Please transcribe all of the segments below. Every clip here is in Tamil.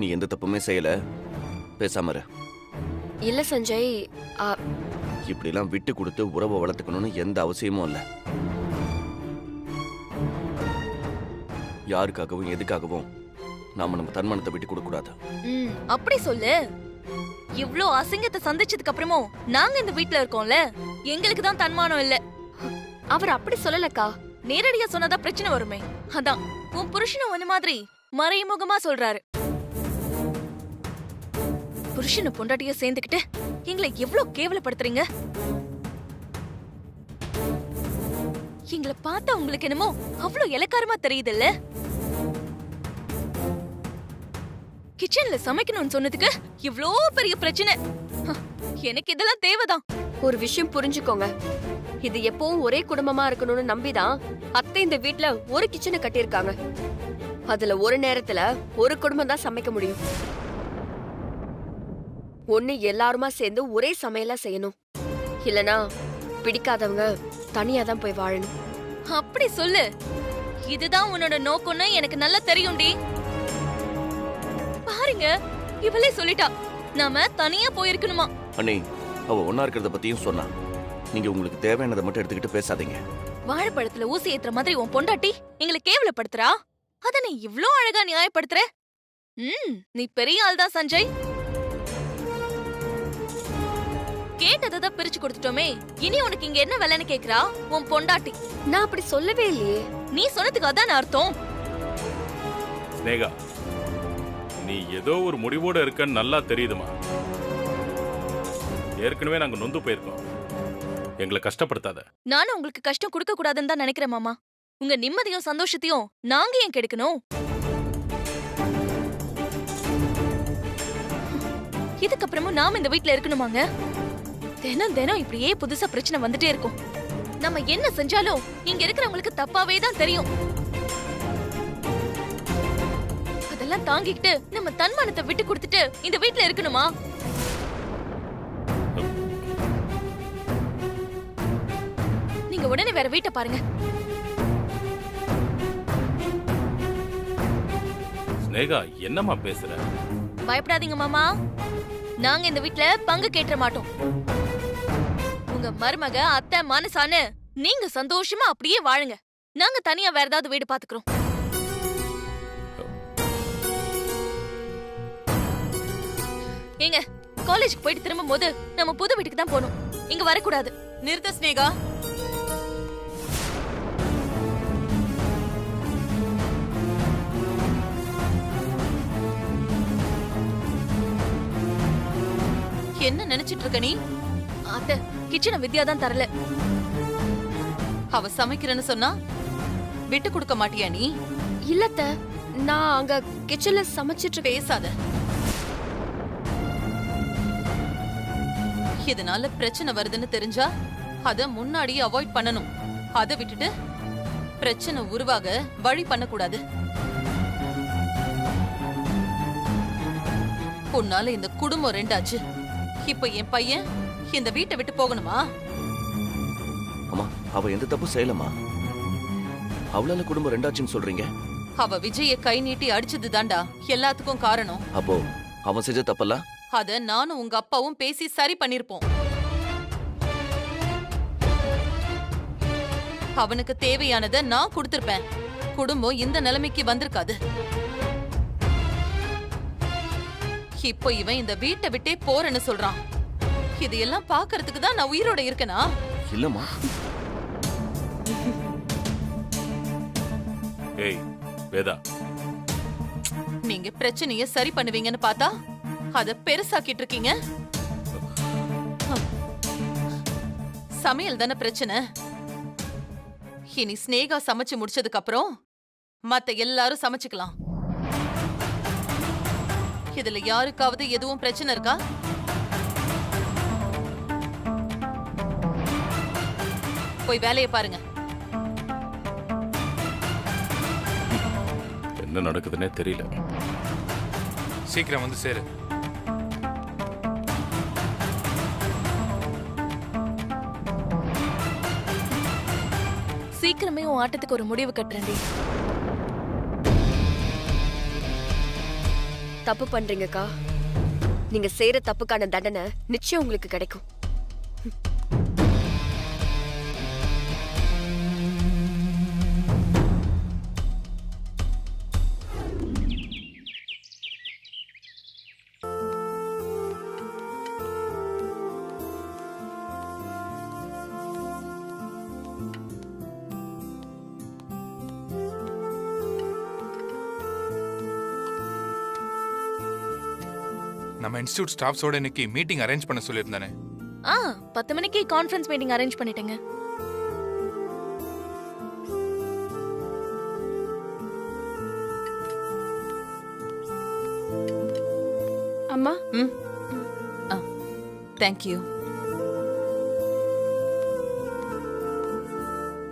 நீ எந்த தப்புமே செய்யல, பேசாம இரு. இல்ல சஞ்சய், இப்படிலாம் விட்டு கொடுத்து உறவை வளர்த்துக்கணும்னு எந்த அவசியமும் இல்ல. யாருக்காகவும் எதுக்காகவும் நாம நம்ம தன்மானத்தை விட்டு கொடுக்க கூடாது. அப்படி சொல்லு. இவ்ளோ அசிங்கத்தை சந்திச்சதுக்கு அப்புறமும் நாங்க இந்த வீட்ல இருக்கோம்ல, எங்களுக்கு தான் தன்மானம் இல்ல. அவர் அப்படி சொல்லலக்கா. நேரடியா சொன்னதா பிரச்சனை வருமே. அதான் உன் புருஷனும் ஒண்ணு மாதிரி மறைமுகமா சொல்றாரு. புருஷனை பொண்டாட்டிய சேர்ந்துக்கிட்டு எங்களை எவ்வளவு கேவலப்படுத்துறீங்க. எங்களை பார்த்தா உங்களுக்கு என்னமோ அவ்வளவு இலக்காரமா தெரியுது இல்ல? கிச்சன்ல சமைக்கணும்னு சொன்னதுக்கு இவ்ளோ பெரிய பிரச்சனை. எனக்கு இதெல்லாம் தேவைதான். ஒரு விஷயம் புரிஞ்சுக்கோங்க, இது எப்பவும் ஒரே குடும்பமா இருக்கணும்னு நம்பிதான் அத்தை இந்த வீட்ல ஒரு கிச்சனை கட்டியிருக்காங்க. அதுல ஒரு நேரத்துல ஒரு குடும்பம் தான் சமைக்க முடியும். ஒண்ணு எல்லாருமா சேர்ந்து ஒரே சமையலா செய்யணும், இல்லனா பிடிக்காதவங்க தனியா தான் போய் வாழணும். அப்படி சொல்லு. இதுதான் உன்னோட நோக்கம்னு எனக்கு நல்லா தெரியும்டி. பாருங்க, இவளே சொல்லிட்டா நாம தனியா போயிருக்கணுமா. அண்ணி, அவ ஒன்னா இருக்கிறத பத்தியும் சொன்னா. நீங்க உங்களுக்கு தேவையானதை மட்டும் எடுத்துக்கிட்டு பேசாதீங்க. வாழைப்பழத்துல ஊசி ஏத்துற மாதிரி உன் பொண்டாட்டி எங்களை கேவலப்படுத்துறா. அத நீ இவ்ளோ அழகா நியாயப்படுத்துற. நீ பெரிய ஆள் தான் சஞ்சய். கேட்டதை பிரிச்சு கொடுத்துட்டோமே, இனி உனக்கு இங்க என்ன வேலைன்னு கேக்குறா உன் பொண்டாட்டி. நான் அப்படி சொல்லவே இல்லையே. நீ சொன்னதுக்கு அதான் அர்த்தம். ஸ்னேகா, நீ ஏதோ ஒரு முடிவோட இருக்கன்னு நல்லா தெரியுதுமா. ஏற்கனவே நாங்க நொந்து போயிருக்கோம், எங்களை கஷ்டப்படுத்தாத. நானும் உங்களுக்கு கஷ்டம் கொடுக்க கூடாதுன்னு தான் நினைக்கிறேன் மாமா. உங்க நிம்மதியும் சந்தோஷத்தையும் நாங்க ஏன் கெடுக்கணும்? இதுக்கப்புறமும் நாம இந்த வீட்ல இருக்கணுமாங்க? தினம் தினம் இப்படியே புதுசா பிரச்சனை வந்துட்டே இருக்கும். நம்ம என்ன செஞ்சாலும் இங்க இருக்கிறவங்களுக்கு தப்பாவே தான் தெரியும். அதெல்லாம் தாங்கிக்கிட்டு நம்ம தன்மானத்தை விட்டு கொடுத்துட்டு இந்த வீட்ல இருக்கணுமா? நீங்க உடனே வேற வீட்டை பாருங்க. ஸ்னேகா, என்னம்மா பேசுற? பயப்படாதீங்க மாமா, நாங்க இந்த வீட்ல பங்கு கேட்ற மாட்டோம். உங்க மருமக அத்தை மனசான்னு நீங்க சந்தோஷமா அப்படியே வாழுங்க. நாங்க தனியா வேற ஏதாவது வீடு பாத்துக்கிறோம். ஏங்க, காலேஜுக்கு போயிட்டு திரும்பும் போது நம்ம புது வீட்டுக்கு தான் போகணும், இங்க வரக்கூடாது. நிறுத்த ஸ்னேகா. என்ன நினைச்சிட்டு இருக்க நீ? அத்தை, கிச்சனை வித்யா தான் தரல. அவ சமைக்கிறேன்னு சொன்னா விட்டு கொடுக்க மாட்டியா நீ? இல்லத்த, நான் அங்க கிச்சன்ல சமைச்சிட்டு. பேசாத. இதனால பிரச்சனை வருதுன்னு தெரிஞ்சா அத முன்னாடியே அவாய்ட் பண்ணணும். அதை விட்டுட்டு பிரச்சனை உருவாக வழி பண்ணக்கூடாது. உன்னால இந்த குடும்பம் ரெண்டாச்சு. இப்ப என் பையன் இந்த வீட்டை விட்டு போகணுமா? அம்மா, அவ எந்த தப்பு செய்யலமா. அவளால குடும்பம் ரெண்டாச்சுன்னு சொல்றீங்க? அவ விஜய கை நீட்டி அடிச்சது தாண்டா எல்லாத்துக்கும் காரணம். அப்போ அவன் செஞ்ச தப்பல்ல? அத நானும் உங்க அப்பாவும் பேசி சரி பண்ணிருப்போம். அவனுக்கு தேவையானதை நான் கொடுத்திருப்பேன். குடும்பம் இந்த நிலைமைக்கு வந்திருக்காது. இப்போ இவன் இந்த வீட்டை விட்டே போறேன்னு சொல்றான். இது எல்லாம் பாக்குறதுக்கு தான் நான் உயிரோட இருக்கனா? இல்லம்மா. ஏய் வேதா, நீங்க பிரச்சனைய சரி பண்ணுவீங்கன்னு பார்த்தா அத பெருசாக்கிட்டு இருக்கீங்க. சமையல் தானே பிரச்சனை. இனி ஸ்னேகா சமைச்சு முடிச்சதுக்கு அப்புறம் மத்த எல்லாரும் சமைச்சுக்கலாம். இதுல யாருக்காவது எதுவும் பிரச்சனை இருக்கா? போய் வேலையை பாருங்க. என்ன நடக்குதுன்னே தெரியல. சீக்கிரம் வந்து சேரு. சீக்கிரமே உன் ஆட்டத்துக்கு ஒரு முடிவு கட்டுறேன்டி. தப்பு பண்றீங்கக்கா. நீங்க செய்யற தப்புக்கான தண்டனை நிச்சயம் உங்களுக்கு கிடைக்கும். நம்ம இன்ஸ்டிடியூட் ஸ்டாஃப்ஸோட இன்னைக்கு மீட்டிங் அரேஞ்ச் பண்ண சொல்லியிருந்தானே. 10 மணிக்கு கான்ஃபரன்ஸ் மீட்டிங் அரேஞ்ச் பண்ணிட்டேங்க. அம்மா. Thank you.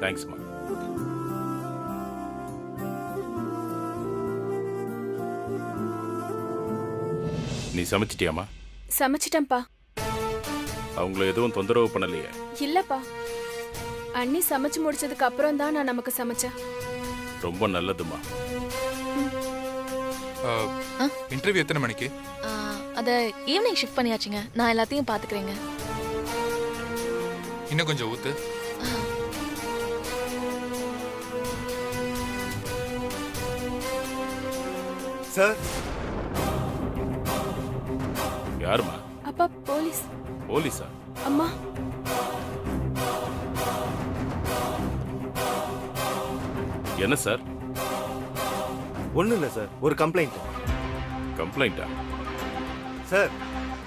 தேங்க்ஸ்மா. நீ சமைச்சிட்டியாமா? சமைச்சிட்டேன்ப்பா. அவங்கள எதுவும் தொந்தரவு பண்ணலையே? இல்லப்பா, அண்ணி சமைச்சு முடிச்சதுக்கு அப்புறம் தான் நான் நமக்கு சமைச்சேன். ரொம்ப நல்லதுமா. இன்டர்வியூ எத்தனை மணிக்கு? அத ஈவினிங் ஷிஃப்ட் பண்ணியாச்சுங்க. நான் எல்லாத்தையும் பாத்துக்கிறேங்க. இன்னும் கொஞ்சம் ஊத்து. சார். யாருமா? அப்பா போலீஸ். போலீஸா? அம்மா. என்ன சார்? ஒண்ணும் இல்ல சார், ஒரு கம்ப்ளைண்ட். கம்ப்ளைண்டா? சார்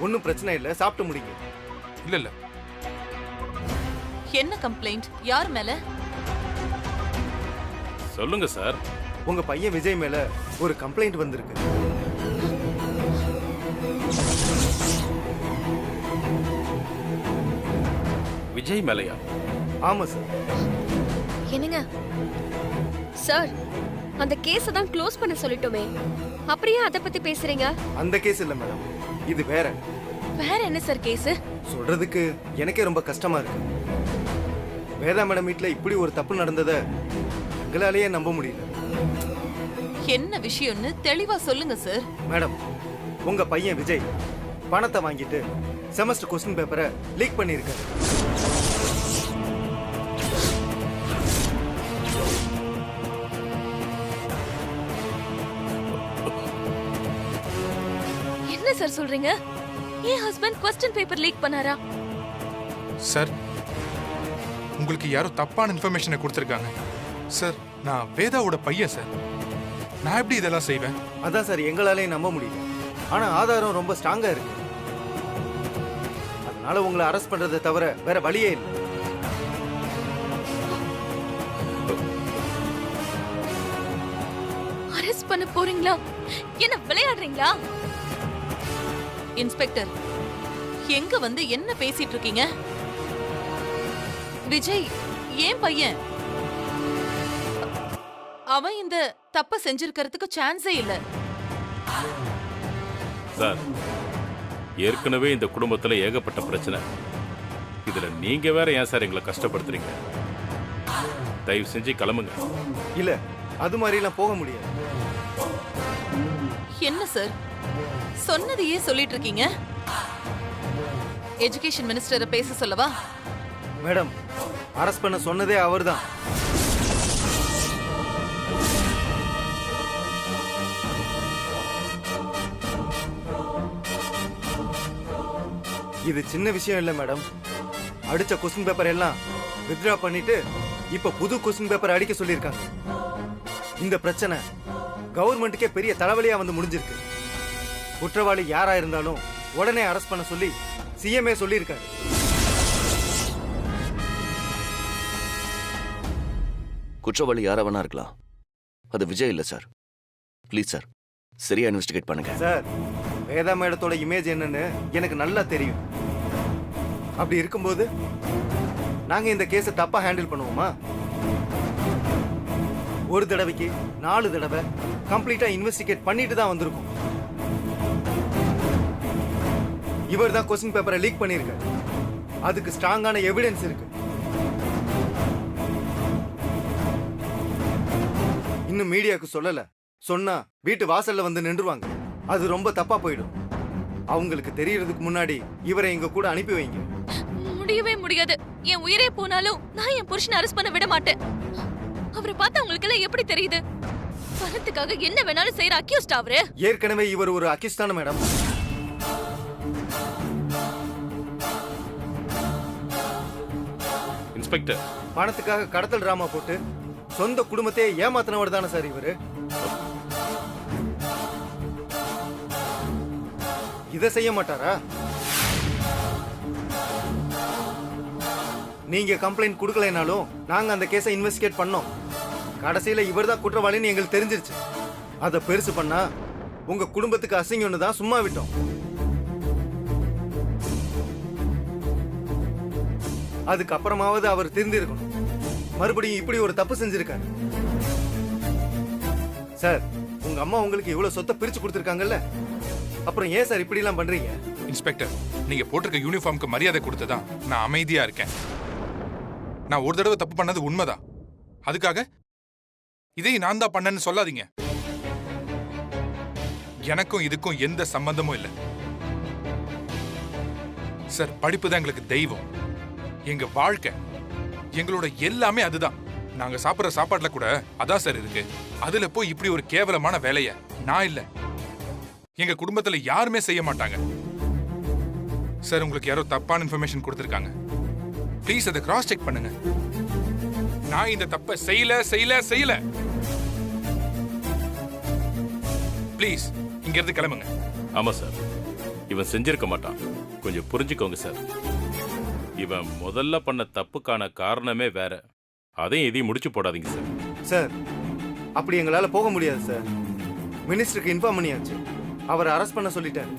ஒன்னும் பிரச்சனை இல்ல, சாப்பிட்டு முடிங்க. இல்ல இல்ல. என்ன கம்ப்ளைண்ட்? யார் மேல? சொல்லுங்க சார். உங்க பையன் விஜய் மேல ஒரு கம்ப்ளைண்ட் வந்திருக்கு. விஜய் மேலையா? ஆமா சார். என்னங்க சார், அந்த கேஸ தான் க்ளோஸ் பண்ண சொல்லிட்டோமே, அப்படியே அத பத்தி பேசுறீங்க? அந்த கேஸ் இல்ல மேடம், இது வேற. வேற என்ன சார் கேஸ்? சொல்றதுக்கு எனக்கே ரொம்ப கஷ்டமா இருக்கு. வேதா மேடம் வீட்ல இப்படி ஒரு தப்பு நடந்ததை எங்களாலேயே நம்ப முடியல. என்ன விஷயம்னு தெளிவா சொல்லுங்க சார். மேடம், உங்க பையன் விஜய் பணத்தை வாங்கிட்டு செமஸ்டர் கொஸ்டின் பேப்பரை லீக் பண்ணியிருக்காரு. என்ன சார் சொல்றீங்க? என் ஹஸ்பண்ட் क्वेश्चन பேப்பர் லீக் பண்ணாரா? சார், உங்களுக்கு யாரோ தப்பான இன்ஃபர்மேஷனை கொடுத்துருக்காங்க. சார், நான் வேதாவோட பையன் சார். நான் எப்படி இதெல்லாம் செய்வேன்? அதான் சார் எங்களாலேயே நம்ப முடியல. ஆனா ஆதாரம் ரொம்ப ஸ்ட்ராங்கா இருக்கு. அதனால உங்களை அரெஸ்ட் பண்றதை தவிர வேற வழியே இல்லை. அரெஸ்ட் பண்ண போறீங்களா? என்ன விளையாடுறீங்களா? இன்ஸ்பெக்டர், எங்க வந்து என்ன பேசிட்டு இருக்கீங்க? விஜய் ஏன் பையன். அவன் இந்த தப்ப செஞ்சிருக்கிறதுக்கு சான்ஸே இல்ல. சார், ஏற்கனவே இந்த குடும்பத்துல ஏகப்பட்ட பிரச்சனை. இதுல நீங்க வேற ஏன் சார் எங்களை கஷ்டப்படுத்துறீங்க? தயவு செஞ்சு கிளம்புங்க. இல்ல, அது மாதிரிலாம் போக முடியாது. என்ன சார் சொன்னதையே சொல்லிட்டு இருக்கீங்க? எஜுகேஷன் மினிஸ்டரை பேச சொல்லவா? மேடம், அரெஸ்ட் பண்ண சொன்னதே அவர்தான். இது சின்ன விஷயம் இல்ல மேடம். அடிச்ச கொஸ்டின் பேப்பர் எல்லாம் வித்ட்ரா பண்ணிட்டு இப்ப புது கொஸ்டின் பேப்பர் அடிக்க சொல்லியிருக்காங்க. இந்த பிரச்சனை கவர்மெண்ட்டுக்கே பெரிய தலைவலியா வந்து முடிஞ்சிருக்கு. குற்றவாளி யாரா இருந்தாலும் உடனே அரெஸ்ட் பண்ண சொல்லி சிஎம்ஏ சொல்லியிருக்காரு. குற்றவாளி யாரா வேணா இருக்கலாம், அது விஜய் இல்ல சார். ப்ளீஸ் சார், சரியா இன்வெஸ்டிகேட் பண்ணுங்க. சார், வேதா மேடத்தோட இமேஜ் என்னன்னு எனக்கு நல்லா தெரியும். அப்படி இருக்கும்போது நாங்க இந்த கேஸை தப்பா ஹேண்டில் பண்ணுவோமா? ஒரு தடவைக்கு 4 தடவை கம்ப்ளீட்டா இன்வெஸ்டிகேட் பண்ணிட்டு தான் வந்திருக்கோம். இவர் தான் கொஸ்டின் பேப்பரை லீக் பண்ணியிருக்காரு. அதுக்கு ஸ்ட்ராங்கான எவிடன்ஸ் இருக்கு. இன்னும் மீடியாவுக்கு சொல்லல. சொன்னா வீட்டு வாசல்ல வந்து நின்றுவாங்க. அது ரொம்ப தப்பா போயிடும். அவங்களுக்கு தெரியறதுக்கு முன்னாடி இவரை எங்க கூட அனுப்பி வைங்க. முடியவே முடியாது. என் உயிரே போனாலும் நான் என் புருஷனை அரெஸ்ட் பண்ண விட மாட்டேன். அவரை பார்த்தா உங்களுக்கு எல்லாம் எப்படி தெரியுது? பணத்துக்காக என்ன வேணாலும் செய்யற அக்யூஸ்ட் அவரு. ஏற்கனவே இவர் ஒரு அக்யூஸ்டான மேடம். இன்ஸ்பெக்டர், பணத்துக்காக கடத்தல் டிராமா போட்டு சொந்த குடும்பத்தையே ஏமாத்தினவர் தானே சார் இவரு. இதை செய்ய மாட்டாரா? நீங்க கம்ப்ளைண்ட் கொடுக்கலைனாலும் நாங்க அந்த கேஸை இன்வெஸ்டிகேட் பண்ணோம். கடைசியில இவர்தான் குற்றவாளின்னு எங்களுக்கு தெரிஞ்சிருச்சு. அதை பெருசு பண்ணா உங்க குடும்பத்துக்கு அசிங்கம்னு தான் சும்மா விட்டோம். அதுக்கப்புறமாவது அவர் திருந்திருக்கணும். மறுபடியும் இப்படி ஒரு தப்பு செஞ்சிருக்காரு. சார், உங்க அம்மா உங்களுக்கு இவ்வளவு சொத்தை பிரிச்சு கொடுத்திருக்காங்கல்ல, அப்புறம் ஏன் சார் இப்படி எல்லாம் பண்றீங்க? இன்ஸ்பெக்டர், நீங்க போட்டிருக்க யூனிஃபார்முக்கு மரியாதை கொடுத்ததான் நான் அமைதியா இருக்கேன். நான் ஒரு தடவை தப்பு பண்ணது உண்மைதான். அதுக்காக இதை நான் தான் பண்ணேன்னு சொல்லாதீங்க. எனக்கும் இதுக்கும் எந்த சம்பந்தமும் இல்லை சார். படிப்பு தான் எங்களுக்கு தெய்வம், எங்க வாழ்க்கை, எங்களோட எல்லாமே அதுதான். நாங்க சாப்பிடுற சாப்பாட்டுல கூட அதான் சார் இருக்கு. அதுல போய் இப்படி ஒரு கேவலமான வேலைய நான் இல்ல, எங்க குடும்பத்துல யாருமே செய்ய மாட்டாங்க சார். உங்களுக்கு யாரோ தப்பான இன்ஃபர்மேஷன் கொடுத்திருக்காங்க. ப்ளீஸ் அதை கிராஸ் செக் பண்ணுங்க. நான் இந்த தப்பை செய்யல. ப்ளீஸ் இங்க இருந்து கிளம்புங்க. ஆமா சார், இவன் செஞ்சிருக்க மாட்டான். கொஞ்சம் புரிஞ்சுக்கோங்க சார். இவன் முதல்ல பண்ண தப்புக்கான காரணமே வேற. அதையும் இதையும் முடிச்சு போடாதீங்க சார். சார், அப்படி எங்களால போக முடியாது சார். மினிஸ்டருக்கு இன்ஃபார்ம் பண்ணியாச்சு. அவரை அரெஸ்ட் பண்ண சொல்லிட்டாரு.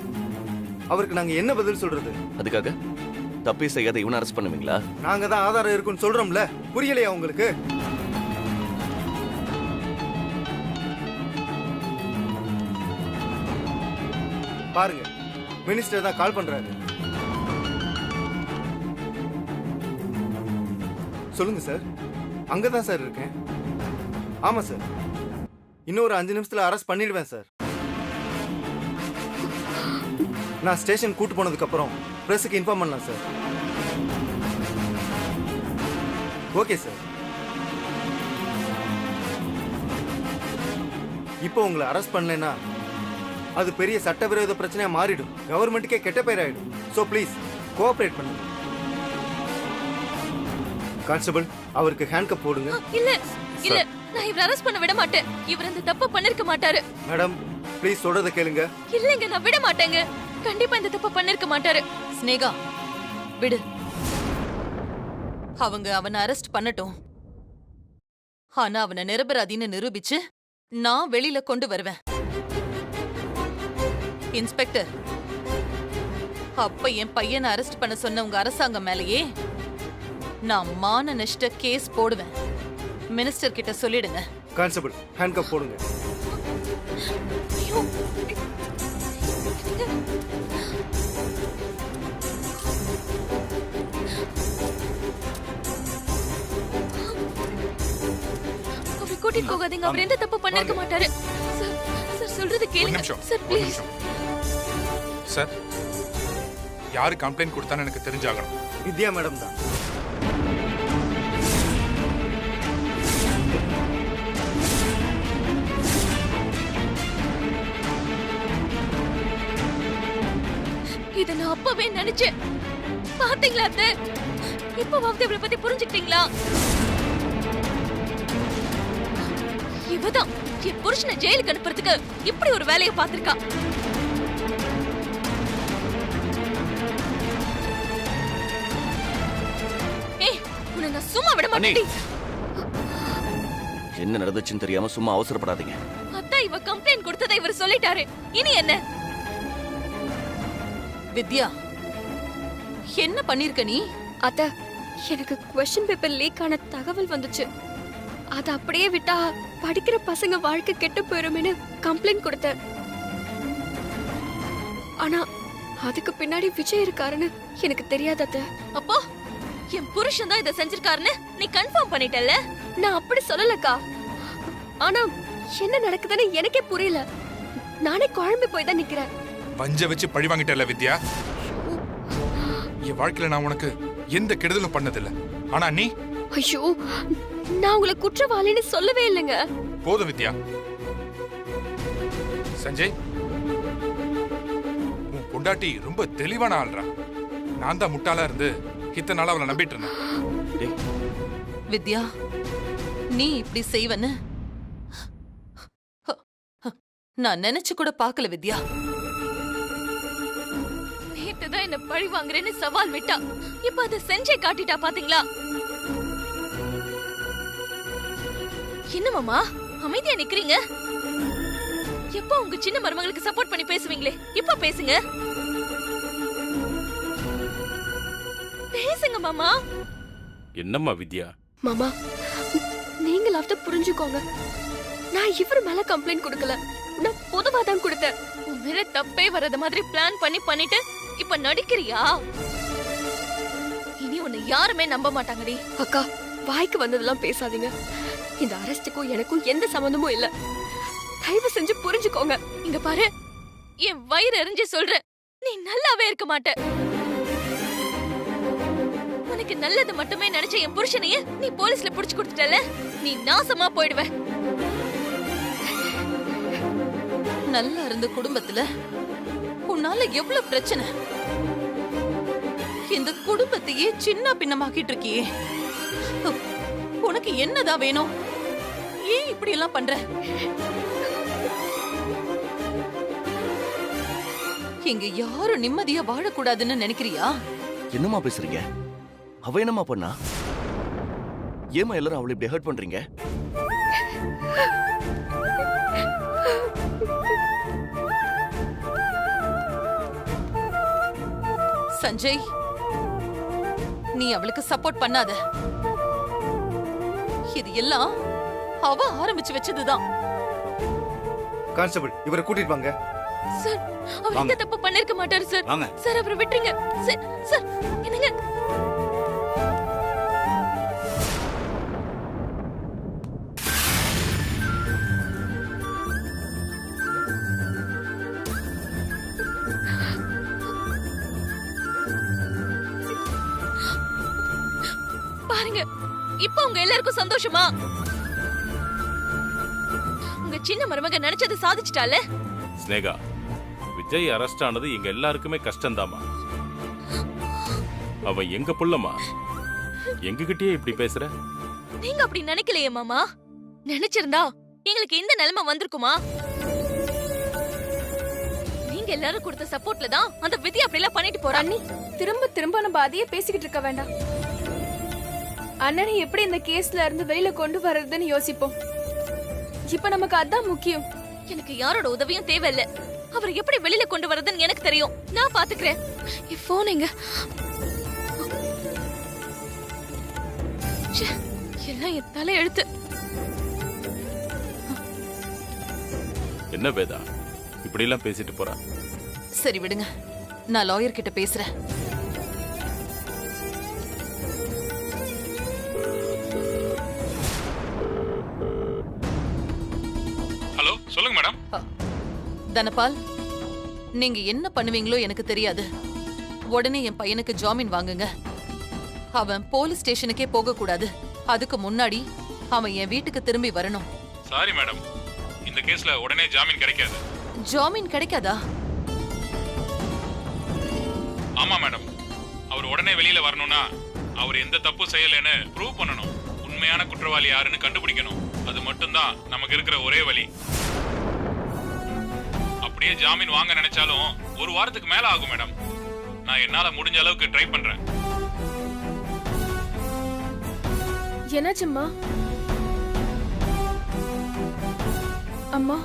அவருக்கு நாங்க என்ன பதில் சொல்றது? அதுக்காக தப்பே செய்யாத இவனை அரெஸ்ட் பண்ணுவீங்களா? நாங்க தான் ஆதாரம் இருக்குன்னு சொல்றோம்ல, புரியலையா உங்களுக்கு? பாருங்க, மினிஸ்டர் தான் கால் பண்றாரு. சொல்லுங்க சார். அங்கதான் சார் இருக்கேன். ஆமா சார், இன்னொரு 5 நிமிஷத்துல அரெஸ்ட் பண்ணிடுவேன் சார். நான் ஸ்டேஷன் கூட்டு போனதுக்கு அப்புறம் பிரஸுக்கு இன்ஃபார்ம் பண்ணலாம் சார். Okay sir. இப்போ உங்களை அரெஸ்ட் பண்ணலைன்னா அது பெரிய சட்டவிரோத பிரச்சனையா மாறிடும். கவர்மெண்ட்டுக்கே கெட்ட பேர் ஆயிடும். ஸோ ப்ளீஸ் கோஆபரேட் பண்ணுங்க. கான்ஸ்டபிள், அவருக்கு ஹேண்ட்கப் போடுங்க. இல்ல இல்ல, நான் இவரை அரெஸ்ட் பண்ண விட மாட்டேன். இவர் அந்த தப்பு பண்ணிருக்க மாட்டாரு. மேடம், ப்ளீஸ் சொல்றத கேளுங்க. இல்லங்க, நான் விட மாட்டேங்க. கண்டிப்பா இந்த தப்பு பண்ணிருக்க மாட்டாரு. ஸ்னேகா, விடு. அவங்க அவனை அரெஸ்ட் பண்ணட்டும். ஆனா அவனை நிரபராதின்னு நிரூபிச்சு நான் வெளியில கொண்டு வருவேன். இன்ஸ்பெக்டர், அப்ப என் பையனை அரெஸ்ட் பண்ண சொன்ன உங்க அரசாங்கம் மேலேயே நான் மான நஷ்ட கேஸ் போடுவேன். மினிஸ்டர் கிட்ட சொல்லிடுங்க. கான்ஸ்டபிள், ஹேண்ட்கப் போடுங்க. அவரை கூட்டிட்டு போகாதீங்க. அவர் எந்த தப்பு பண்ணிருக்க மாட்டாரு. சார் சொல்றது ஒரு கேளுங்க நிமிஷம், சார், ஒரு ப்ளீஸ். நிமிஷம். சார், யாரு கம்ப்ளைண்ட் கொடுத்தான்னு எனக்கு தெரிஞ்சாகணும். வித்யா மேடம் தான். இத நான் அப்பவே நினைச்சேன். பாத்தீங்களா அத்தை? இப்பவாவது இவளை பத்தி புரிஞ்சுக்கிட்டீங்களா? இவதான் என் புருஷனை ஜெயிலுக்கு அனுப்புறதுக்கு இப்படி ஒரு வேலையை பார்த்திருக்கா. ஏய், உன்னை நான் சும்மா விட மாட்டேன். என்ன நடந்துச்சுன்னு தெரியாம சும்மா அவசரப்படாதீங்க. அத்தா, இவ கம்ப்ளைண்ட் கொடுத்ததை இவர் சொல்லிட்டாரு. இனி என்ன? வித்யா, என்ன பண்ணிருக்க நீ? அத்த, எனக்கு கொஸ்டின் பேப்பர் லீக் ஆன தகவல் வந்துச்சு. அத அப்படியே விட்டா படிக்கிற பசங்க வாழ்க்கை கெட்டு போயிருமேன்னு கம்ப்ளைண்ட் கொடுத்தேன். ஆனா அதுக்கு பின்னாடி விஜய் இருக்காருன்னு எனக்கு தெரியாது அத்த. அப்போ என் புருஷன் தான் இதை செஞ்சிருக்காருன்னு நீ கன்ஃபார்ம் பண்ணிட்டல்ல? நான் அப்படி சொல்லலக்கா. ஆனா என்ன நடக்குதுன்னு எனக்கே புரியல. நானே குழம்பி போய் தான் நிக்கிறேன். வஞ்ச வச்சு பழி வாங்கிட்டல வித்யா. என் வாழ்க்கையில நான் உனக்கு எந்த கெடுதலும் பண்ணதில்ல. ஆனா நீ ஐயோ, நான் உங்களை குற்றவாளின்னு சொல்லவே இல்லைங்க. போதும் வித்யா. சஞ்சய், உன் பொண்டாட்டி ரொம்ப தெளிவான ஆள்றா. நான் தான் முட்டாளா இருந்து இத்தனை நாளா அவளை நம்பிட்டு இருந்தேன். வித்யா, நீ இப்படி செய்வன்னு நான் நினைச்சு கூட பார்க்கல வித்யா. நேத்துதான் என்ன பழி வாங்குறேன்னு சவால் விட்டா, இப்ப அதை செஞ்சே காட்டிட்டா பாத்தீங்களா? என்ன மாமா அமைதியா நிக்கிறீங்க? எப்ப உங்க சின்ன மருமகளுக்கு சப்போர்ட் பண்ணி பேசுவீங்களே, இப்ப பேசுங்க. பேசுங்க மாமா. என்னம்மா வித்யா? மாமா, நீங்களாவது புரிஞ்சுக்கோங்க. நான் இவர் மேல கம்ப்ளைண்ட் கொடுக்கல, நான் பொதுவா தான் கொடுத்தேன். உன் மேல தப்பே வராத மாதிரி பிளான் பண்ணிட்டு இப்ப நடிக்கிறியா? இனி உன்னை யாருமே நம்ப மாட்டாங்கடி. அக்கா, வாய்க்கு வந்ததெல்லாம் பேசாதீங்க. இந்த அரெஸ்டுக்கும் எனக்கும் எந்த சம்பந்தமும் இல்ல. தயவு செஞ்சு புரிஞ்சுக்கோங்க. இங்க பாரு, என் வயிறு எரிஞ்சு சொல்ற, நீ நல்லாவே இருக்க மாட்ட. உனக்கு நல்லது மட்டுமே நினைச்ச என் புருஷனையே நீ போலீஸ்ல புடிச்சு கொடுத்துட்டல, நீ நாசமா போயிடுவ. நல்லா இருந்த குடும்பத்துல உன்னால எவ்வளவு பிரச்சனை. இந்த குடும்பத்தையே சின்ன பின்னமாக்கிட்டு இருக்கியே. உனக்கு என்னதான் வேணும்? ஏன் இப்படி எல்லாம் பண்ற? இங்க யாரும் நிம்மதியா வாழக்கூடாதுன்னு நினைக்கிறியா? என்னம்மா பேசுறீங்க? அவ என்னம்மா பண்ணா? ஏமா எல்லாரும் அவளை இப்படி ஹர்ட் பண்றீங்க? சஞ்சய், நீ அவளுக்கு சப்போர்ட் பண்ணாத. இது எல்லாம் அவ ஆரம்பிச்சு வச்சதுதான். கான்ஸ்டபிள், இவரை கூட்டிட்டு வாங்க. சார், அவர் எந்த தப்பு பண்ணிருக்க மாட்டாரு சார். வாங்க. சார், அவரை விட்டுருங்க. சார், சார், என்னங்க? பாருங்க, இப்ப உங்க எல்லாருக்கும் சந்தோஷமா? உங்க சின்ன மருமக நினைச்சது சாதிச்சிட்டால. ஸ்னேகா, விஜய் அரெஸ்ட் ஆனது எங்க எல்லாருக்குமே கஷ்டம்தாமா. அவன் எங்க புள்ளமா, எங்ககிட்டயே இப்படி பேசுற? நீங்க அப்படி நினைக்கலையே மாமா. நினைச்சிருந்தா எங்களுக்கு இந்த நிலைமை வந்திருக்குமா? நீங்க எல்லாரும் கொடுத்த சப்போர்ட்ல தான் அந்த விதி அப்படி எல்லாம் பண்ணிட்டு போறா. அண்ணி, திரும்ப திரும்ப நம்ம அதையே பேசிக்கிட்டு இருக்க வேண்டாம். அண்ணனை எப்படி இந்த கேஸ்ல இருந்து வெளியில கொண்டு வர்றதுன்னு யோசிப்போம். இப்ப நமக்கு அதான் முக்கியம். எனக்கு யாரோட உதவியும் தேவையில்லை. அவரை எப்படி வெளியில கொண்டு வரதுன்னு எனக்கு தெரியும். நான் பாத்துக்கிறேன். என் போன் எங்க? ச்சே, எல்லாம் என் தலை எழுத்து. என்ன வேதா இப்படி எல்லாம் பேசிட்டு போறா? சரி விடுங்க, நான் லாயர் கிட்ட பேசுறேன். ஹலோ, சொல்லுங்க மேடம். தனபால், நீங்க என்ன பண்ணுவீங்களோ எனக்கு தெரியாது. உடனே என் பையனுக்கு ஜாமீன் வாங்குங்க. அவன் போலீஸ் ஸ்டேஷனுக்கே போக கூடாது. அதுக்கு முன்னாடி அவன் என் வீட்டுக்கு திரும்பி வரணும். சாரி மேடம், இந்த கேஸ்ல உடனே ஜாமீன் கிடைக்காது. ஜாமீன் கிடைக்காதா? ஆமா மேடம், அவர் உடனே வெளியில வரணும்னா அவர் எந்த தப்பு செய்யலன்னு ப்ரூவ் பண்ணணும். உண்மையான குற்றவாளி யாருன்னு கண்டுபிடிக்கணும். அது மட்டும்தான் நமக்கு இருக்கிற ஒரே வழி. அப்படியே ஜாமீன் வாங்க நினைச்சாலும் ஒரு வாரத்துக்கு மேல ஆகும் மேடம். நான் என்னால முடிஞ்ச அளவுக்கு ட்ரை பண்றேன். என்னாச்சும்மா? அம்மா,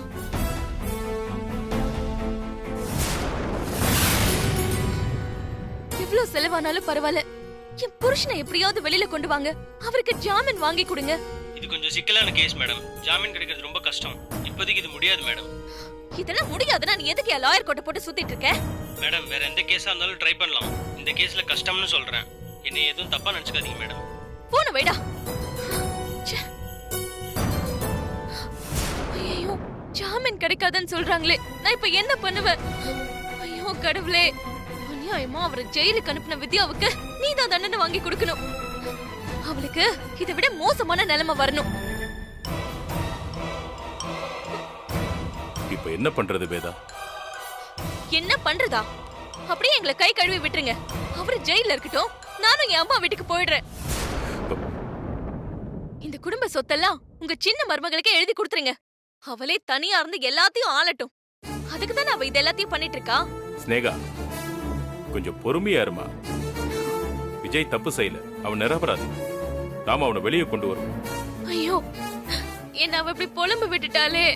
எவ்வளவு செலவானாலும் பரவாயில்ல, என் புருஷனை எப்படியாவது வெளியில கொண்டு வாங்க. அவருக்கு ஜாமீன் வாங்கி கொடுங்க. இது கொஞ்சம் சிக்கலான கேஸ் மேடம். ஜாமீன் கிடைக்கிறது ரொம்ப கஷ்டம். இப்போதைக்கு இது முடியாது மேடம். இதெல்லாம் முடியாதுன்னா நீ எதுக்கு என் லாயர் கோட்டை போட்டு சுத்திட்டு இருக்க? மேடம், வேற எந்த கேஸா இருந்தாலும் ட்ரை பண்ணலாம். இந்த கேஸ்ல கஷ்டம்னு சொல்றேன். என்னை எதுவும் தப்பா நினைச்சுக்காதீங்க மேடம். போன வைடா. ஐயோ, ஜாமீன் ஜாமீன் கிடைக்காதுன்னு சொல்றாங்களே, நான் இப்ப என்ன பண்ணுவேன்? ஐயோ கடவுளே, அநியாயமா அவரை ஜெயிலுக்கு அனுப்பின வித்யாவுக்கு நீதான் தண்டனை வாங்கி கொடுக்கணும். அவளுக்கு இதை விட மோசமான நிலைமை வரணும். இப்ப என்ன பண்றது வேதா? என்ன பண்றதா? அப்படியே எங்களை கை கழுவி விட்டுருங்க. அவரு ஜெயில இருக்கட்டும், நானும் என் அம்மா வீட்டுக்கு போயிடுறேன். இந்த குடும்ப சொத்தெல்லாம் உங்க சின்ன மருமகளுக்கே எழுதி கொடுத்துருங்க. அவளே தனியா இருந்து எல்லாத்தையும் ஆளட்டும். அதுக்கு தானே அவ இது எல்லாத்தையும் பண்ணிட்டு இருக்கா. ஸ்னேகா, கொஞ்சம் பொறுமையா இருமா. விஜய் தப்பு செய்யல, அவன் நிரபராதி. நாம அவனை வெளியே கொண்டு வருவோம். ஐயோ, என்ன அவ இப்படி புலம்பு விட்டுட்டாலே.